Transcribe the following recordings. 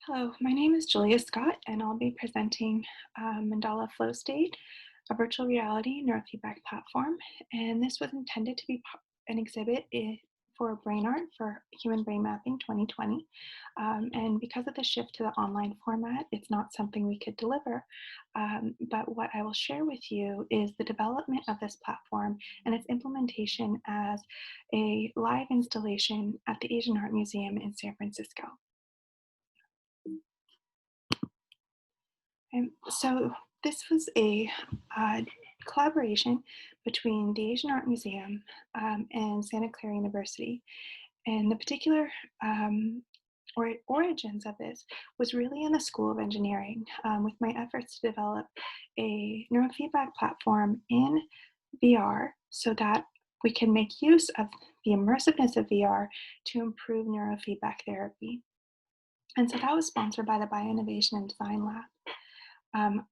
Hello, my name is Julia Scott, and I'll be presenting Mandala Flow State, a virtual reality neurofeedback platform. And this was intended to be an exhibit for brain art for Human Brain Mapping 2020. And because of the shift to the online format, it's not something we could deliver. But what I will share with you is the development of this platform and its implementation as a live installation at the Asian Art Museum in San Francisco. And so this was a collaboration between the Asian Art Museum and Santa Clara University. And the particular origins of this was really in the School of Engineering with my efforts to develop a neurofeedback platform in VR so that we can make use of the immersiveness of VR to improve neurofeedback therapy. And so that was sponsored by the Bioinnovation and Design Lab.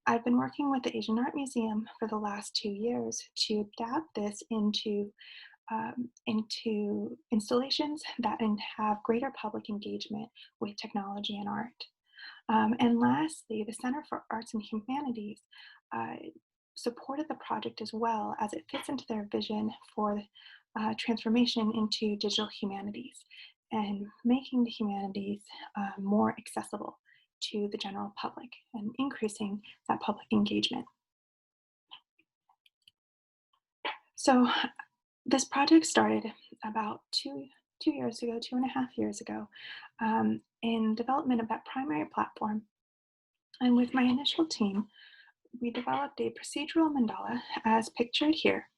I've been working with the Asian Art Museum for the last 2 years to adapt this into installations that have greater public engagement with technology and art. And lastly, the Center for Arts and Humanities supported the project as well as it fits into their vision for transformation into digital humanities and making the humanities more accessible to the general public and increasing that public engagement. So this project started about two years ago, 2.5 years ago, in development of that primary platform. And with my initial team, we developed a procedural mandala as pictured here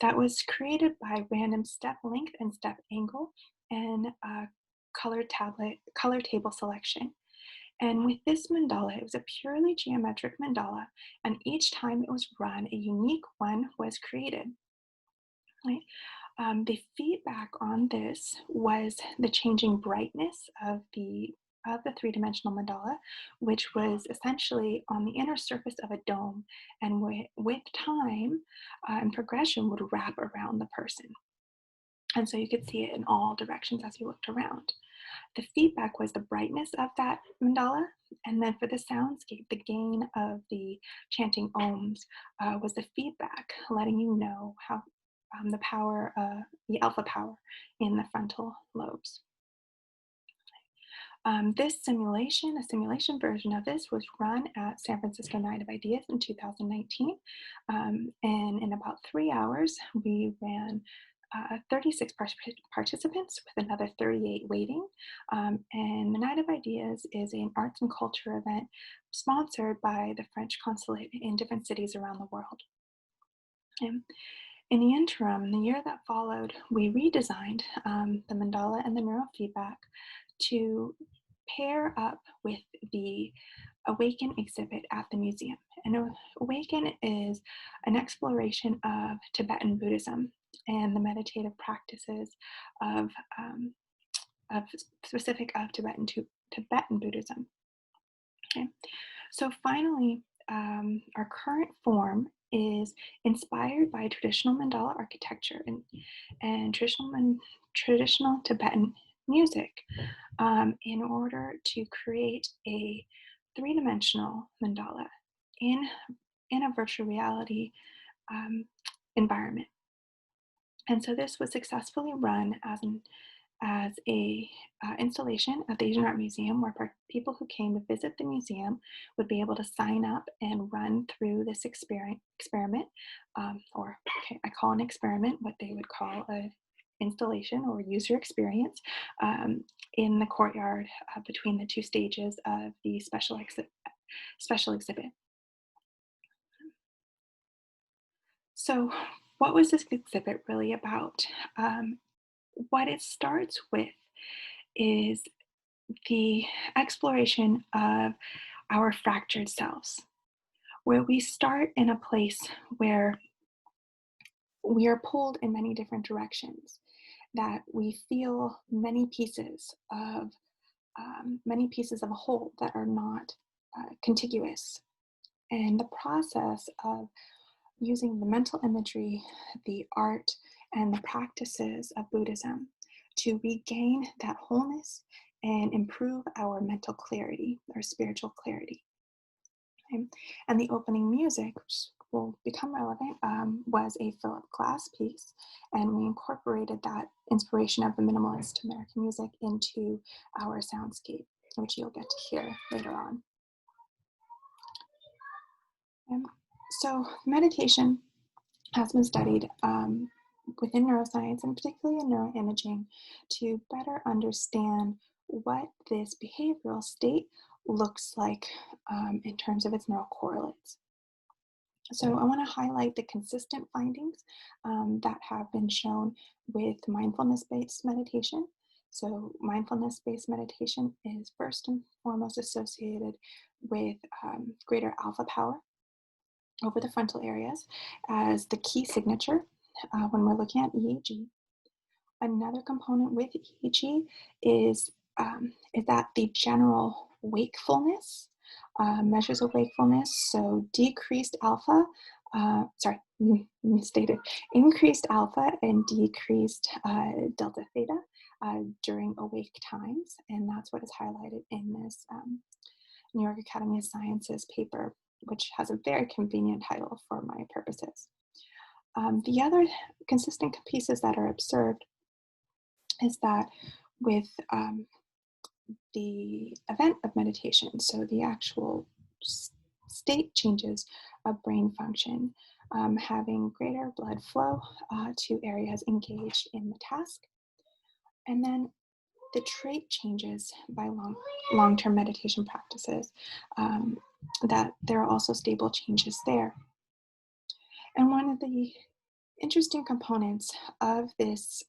that was created by random step length and step angle and color table selection. And with this mandala, it was a purely geometric mandala, and each time it was run, a unique one was created. Right? The feedback on this was the changing brightness of the three-dimensional mandala, which was essentially on the inner surface of a dome, and with time and progression would wrap around the person. And so you could see it in all directions as you looked around. The feedback was the brightness of that mandala, and then for the soundscape, the gain of the chanting ohms was the feedback, letting you know how the power, the alpha power in the frontal lobes. This simulation, a simulation version of this, was run at San Francisco Night of Ideas in 2019, and in about 3 hours, we ran 36 participants with another 38 waiting. And the Night of Ideas is an arts and culture event sponsored by the French consulate in different cities around the world. And in the interim, the year that followed, we redesigned the mandala and the neurofeedback to pair up with the Awaken exhibit at the museum. And Awaken is an exploration of Tibetan Buddhism and the meditative practices of Tibetan Buddhism. Okay. So finally, our current form is inspired by traditional mandala architecture and traditional Tibetan music in order to create a three-dimensional mandala in a virtual reality environment. And so this was successfully run as a installation at the Asian Art Museum, where people who came to visit the museum would be able to sign up and run through this experiment, or I call an experiment what they would call a installation or user experience in the courtyard between the two stages of the special exhibit. So what was this exhibit really about? What it starts with is the exploration of our fractured selves, where we start in a place where we are pulled in many different directions, that we feel many pieces of a whole that are not contiguous. And the process of using the mental imagery, the art, and the practices of Buddhism to regain that wholeness and improve our mental clarity or spiritual clarity. Okay? And the opening music, which will become relevant, was a Philip Glass piece, and we incorporated that inspiration of the minimalist American music into our soundscape, which you'll get to hear later on. So meditation has been studied within neuroscience and particularly in neuroimaging to better understand what this behavioral state looks like in terms of its neural correlates. So I want to highlight the consistent findings that have been shown with mindfulness-based meditation. So mindfulness-based meditation is first and foremost associated with greater alpha power over the frontal areas as the key signature when we're looking at EEG. Another component with EEG is that the general wakefulness, measures of wakefulness, so decreased alpha, misstated, increased alpha and decreased delta theta during awake times, and that's what is highlighted in this New York Academy of Sciences paper, which has a very convenient title for my purposes. The other consistent pieces that are observed is that with the event of meditation, so the actual state changes of brain function, having greater blood flow to areas engaged in the task, and then the trait changes by long-term meditation practices, that there are also stable changes there. And one of the interesting components of this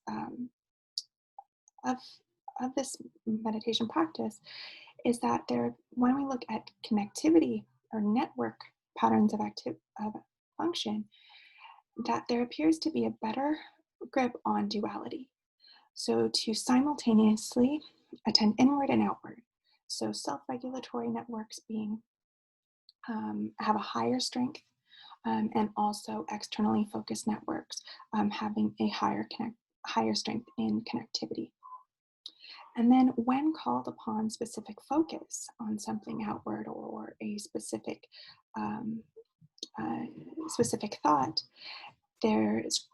of this meditation practice is that when we look at connectivity or network patterns of function, that there appears to be a better grip on duality. So to simultaneously attend inward and outward. So self-regulatory networks have a higher strength, and also externally focused networks having a higher strength in connectivity. And then when called upon specific focus on something outward or a specific thought, there's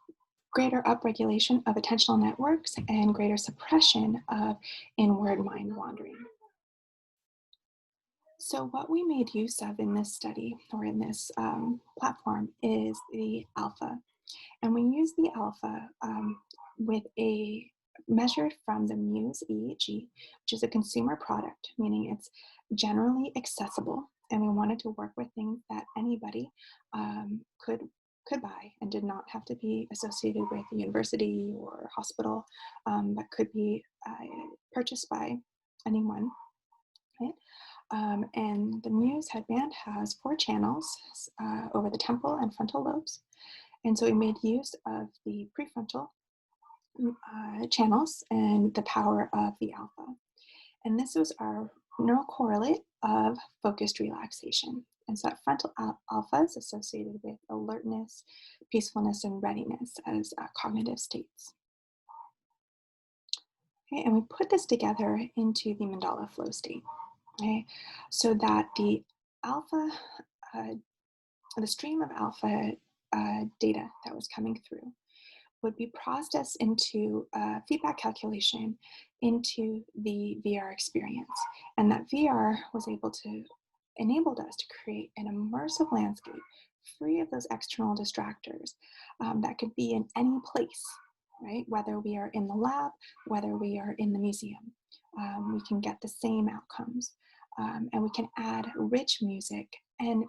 greater upregulation of attentional networks and greater suppression of inward mind wandering. So what we made use of in this study or in this platform is the alpha. And we use the alpha with a measured from the Muse EEG, which is a consumer product, meaning it's generally accessible. And we wanted to work with things that anybody could buy and did not have to be associated with a university or hospital, but could be purchased by anyone. Right? And the Muse headband has 4 channels over the temporal and frontal lobes. And so we made use of the prefrontal channels and the power of the alpha. And this was our neural correlate of focused relaxation. And so that frontal alpha is associated with alertness, peacefulness, and readiness as cognitive states. Okay, and we put this together into the Mandala flow state. Okay, so that the alpha, the stream of alpha data that was coming through would be processed into feedback calculation into the VR experience. And that VR was enabled us to create an immersive landscape free of those external distractors that could be in any place, right? Whether we are in the lab, whether we are in the museum, we can get the same outcomes. And we can add rich music, and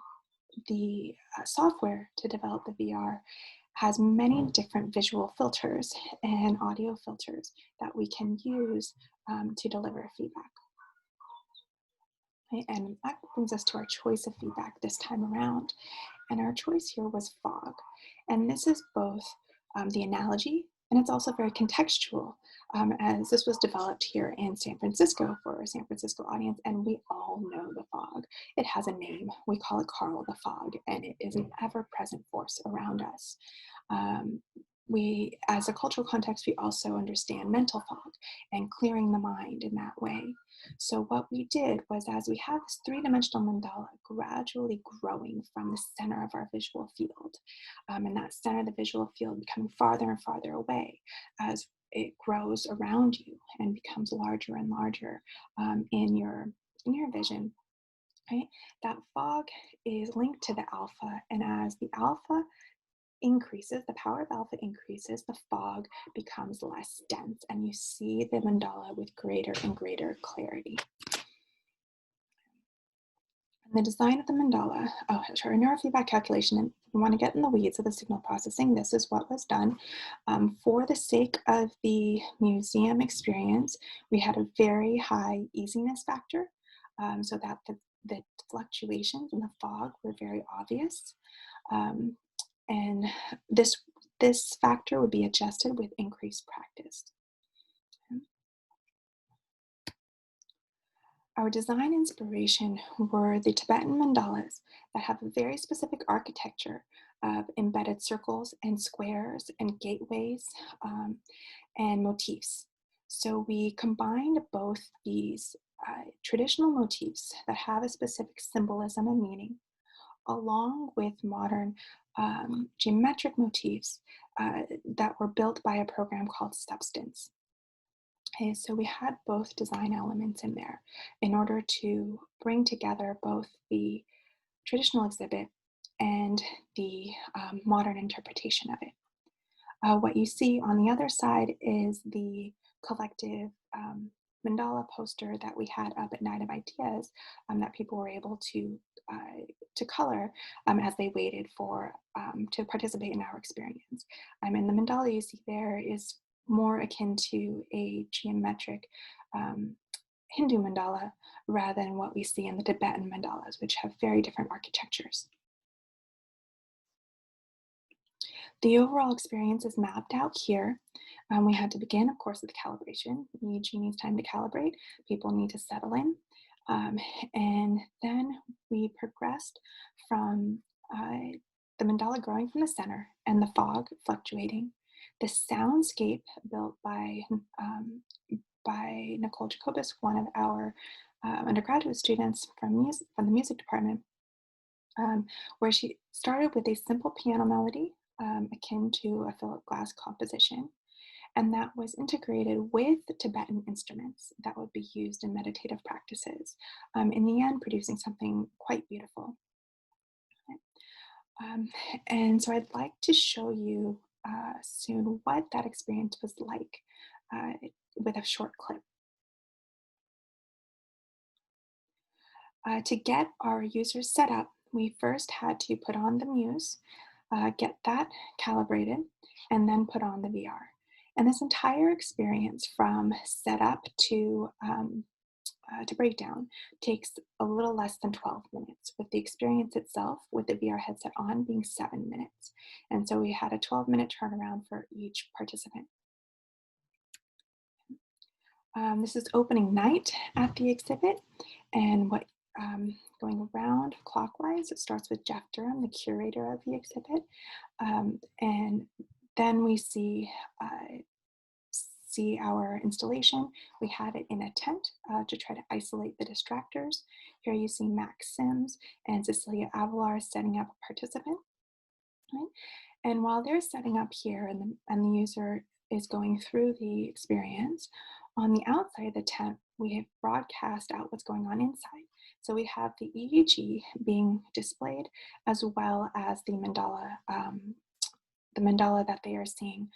the software to develop the VR has many different visual filters and audio filters that we can use to deliver feedback. Okay, and that brings us to our choice of feedback this time around. And our choice here was fog. And this is both the analogy, and it's also very contextual, as this was developed here in San Francisco for a San Francisco audience, and we all know the fog. It has a name. We call it Carl the Fog, and it is an ever-present force around us. we, as a cultural context, we also understand mental fog and clearing the mind in that way. So what we did was, as we have this three-dimensional mandala gradually growing from the center of our visual field, and that center of the visual field becoming farther and farther away as it grows around you and becomes larger and larger in your vision, right? That fog is linked to the alpha, and as the alpha increases, the power of alpha increases, the fog becomes less dense, and you see the mandala with greater and greater clarity. And the design of the mandala, our neurofeedback calculation, and we want to get in the weeds of the signal processing. This is what was done. For the sake of the museum experience, we had a very high easiness factor, so that the fluctuations in the fog were very obvious. And this factor would be adjusted with increased practice. Our design inspiration were the Tibetan mandalas that have a very specific architecture of embedded circles and squares and gateways and motifs. So we combined both these traditional motifs that have a specific symbolism and meaning, along with modern geometric motifs that were built by a program called Substance. Okay, so we had both design elements in there in order to bring together both the traditional exhibit and the modern interpretation of it. What you see on the other side is the collective mandala poster that we had up at Night of Ideas that people were able to color as they waited for to participate in our experience. And the mandala you see there is more akin to a geometric Hindu mandala rather than what we see in the Tibetan mandalas, which have very different architectures. The overall experience is mapped out here. We had to begin, of course, with calibration. EEG needs time to calibrate. People need to settle in. And then we progressed from the mandala growing from the center and the fog fluctuating. The soundscape built by Nicole Jacobus, one of our undergraduate students from the music department, where she started with a simple piano melody akin to a Philip Glass composition, and that was integrated with Tibetan instruments that would be used in meditative practices, in the end producing something quite beautiful. And so I'd like to show you soon what that experience was like with a short clip. To get our users set up, we first had to put on the Muse, get that calibrated, and then put on the VR. And this entire experience from setup to breakdown takes a little less than 12 minutes, with the experience itself with the VR headset on being 7 minutes. And so we had a 12-minute turnaround for each participant. This is opening night at the exhibit, and what going around clockwise, it starts with Jeff Durham, the curator of the exhibit, and then we see our installation. We had it in a tent to try to isolate the distractors. Here you see Max Sims and Cecilia Avalar setting up a participant. Right? And while they're setting up here and the user is going through the experience, on the outside of the tent, we have broadcast out what's going on inside. So we have the EEG being displayed, as well as the mandala that they are seeing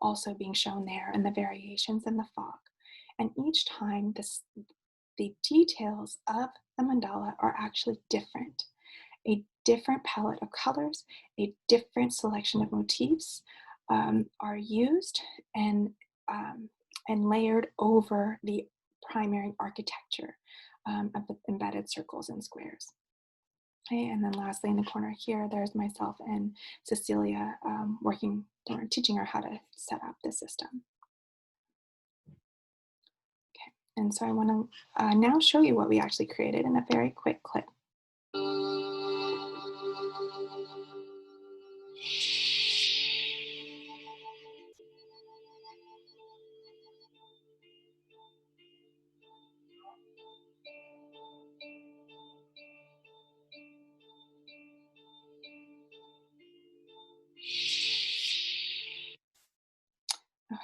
also being shown there, and the variations in the fog. And each time the details of the mandala are actually different. A different palette of colors, a different selection of motifs are used and layered over the primary architecture of the embedded circles and squares. Okay, and then lastly, in the corner here, there's myself and Cecilia working or teaching her how to set up the system. Okay, and so I want to now show you what we actually created in a very quick clip.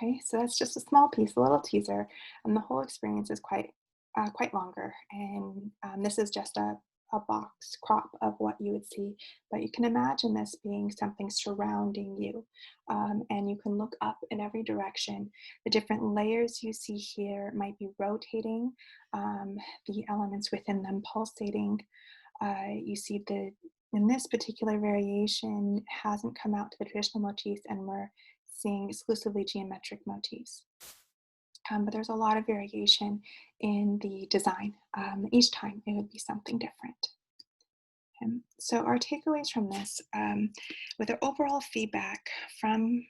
Okay, so that's just a small piece, a little teaser, and the whole experience is quite longer. And this is just a box crop of what you would see, but you can imagine this being something surrounding you, and you can look up in every direction. The different layers you see here might be rotating, the elements within them pulsating. You see in this particular variation hasn't come out to the traditional motifs, and we're seeing exclusively geometric motifs. But there's a lot of variation in the design. Each time it would be something different. So our takeaways from this, with our overall feedback from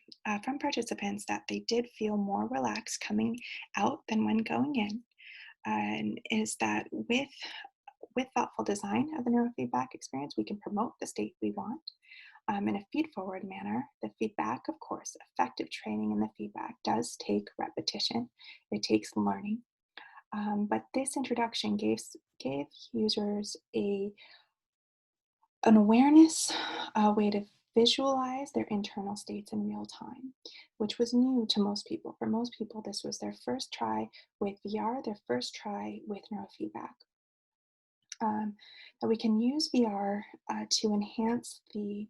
participants, that they did feel more relaxed coming out than when going in, and is that with thoughtful design of the neurofeedback experience, we can promote the state we want in a feed-forward manner. The feedback, of course, effective training in the feedback does take repetition. It takes learning. But this introduction gave users an awareness, a way to visualize their internal states in real time, which was new to most people. For most people, this was their first try with VR, their first try with neurofeedback. That we can use VR to enhance the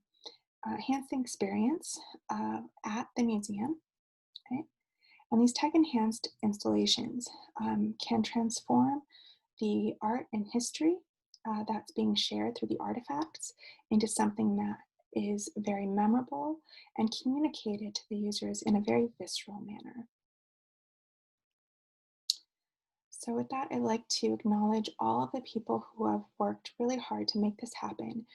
experience at the museum. Okay? And these tech-enhanced installations can transform the art and history that's being shared through the artifacts into something that is very memorable and communicated to the users in a very visceral manner. So with that, I'd like to acknowledge all of the people who have worked really hard to make this happen.